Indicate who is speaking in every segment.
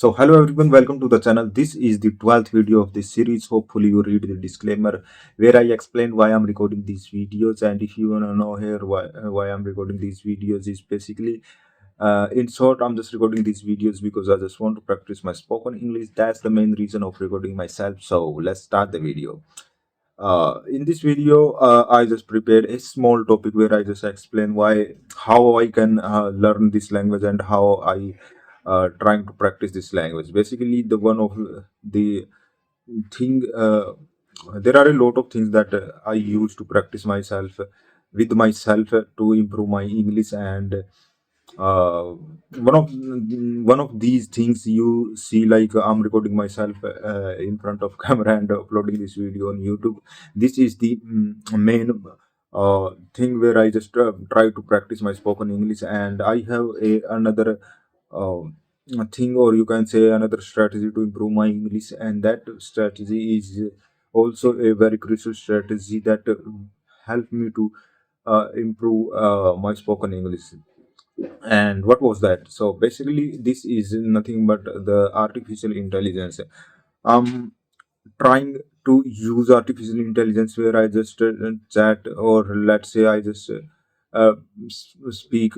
Speaker 1: So, hello everyone, welcome to the channel. This is the 12th video of this series. Hopefully, you read the disclaimer where I explain why I'm recording these videos. And if you want to know here why I'm recording these videos, is basically in short, I'm just recording these videos because I just want to practice my spoken English. That's the main reason of recording myself. So, let's start the video. In this video, I just prepared a small topic where I just explain how I can learn this language and how I trying to practice this language. Basically, the one of the thing there are a lot of things that I use to practice myself with myself to improve my English, and uh, one of these things you see, like I'm recording myself in front of camera and uploading this video on YouTube. This is the main thing where I just try to practice my spoken English, and I have another uh, thing, or you can say another strategy to improve my English, and that strategy is also a very crucial strategy that help me to improve my spoken English. And what was that? So basically, this is nothing but the artificial intelligence. I'm trying to use artificial intelligence where I just chat, or let's say I just speak,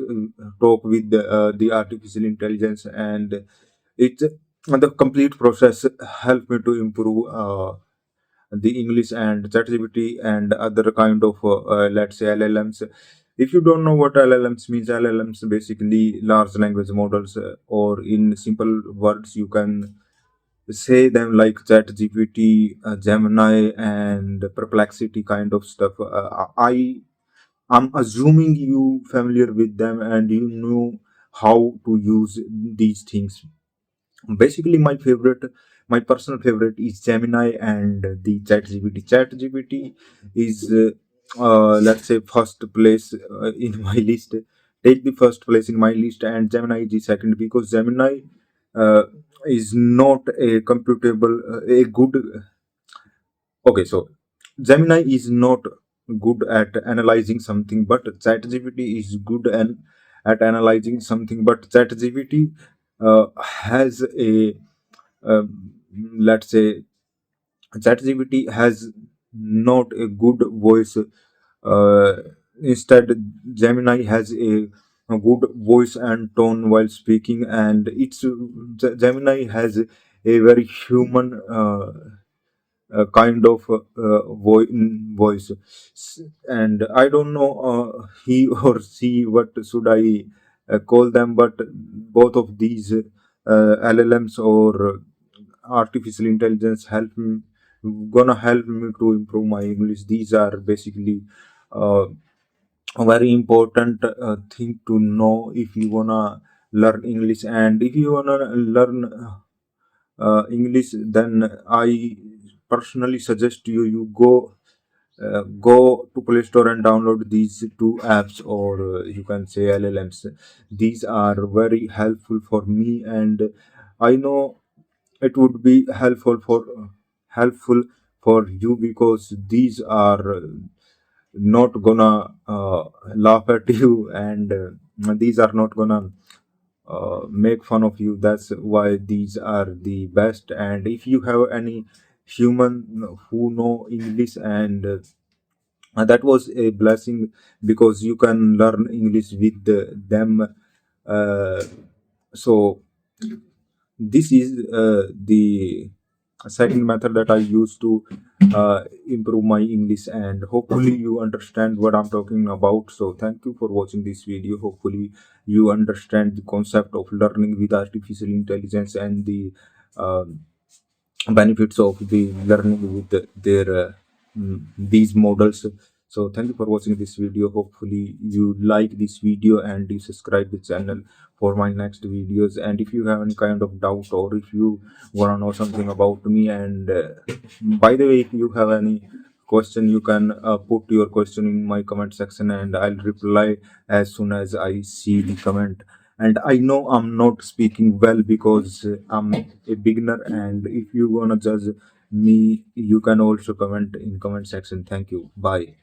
Speaker 1: talk with the artificial intelligence, and it the complete process help me to improve the English, and ChatGPT and other kind of let's say LLMs. If you don't know what LLMs means, LLMs basically large language models, or in simple words, you can say them like ChatGPT, Gemini, and Perplexity kind of stuff. I'm assuming you familiar with them and you know how to use these things. Basically, my personal favorite is Gemini and the ChatGPT is let's say first place in my list. Take the first place in my list, and Gemini is the second, because Gemini uh, is not a computable a good. Okay, so Gemini is not good at analyzing something, but ChatGPT is good at analyzing something. But ChatGPT has a let's say ChatGPT has not a good voice. Uh, Instead, Gemini has a good voice and tone while speaking, and Gemini has a very human kind of voice. And I don't know he or she what should I call them, but both of these LLMs or artificial intelligence gonna help me to improve my English. These are basically uh, a very important thing to know if you wanna learn English. And if you wanna learn English, then I personally suggest you go to Play Store and download these two apps, or you can say LLMs. These are very helpful for me, and I know it would be helpful for you, because these are not gonna laugh at you, and these are not gonna make fun of you. That's why these are the best. And if you have any human who know English, and that was a blessing, because you can learn English with them. uh, so this is the second method that I use to improve my English, and hopefully you understand what I'm talking about. So thank you for watching this video. Hopefully you understand the concept of learning with artificial intelligence, and the um benefits of the learning with their these models. So thank you for watching this video. Hopefully you like this video and you subscribe the channel for my next videos. And if you have any kind of doubt, or if you want to know something about me, and by the way, if you have any question, you can put your question in my comment section, and I'll reply as soon as I see the comment. And I know I'm not speaking well, because I'm a beginner, and if you wanna judge me, you can also comment in comment section. Thank you. Bye.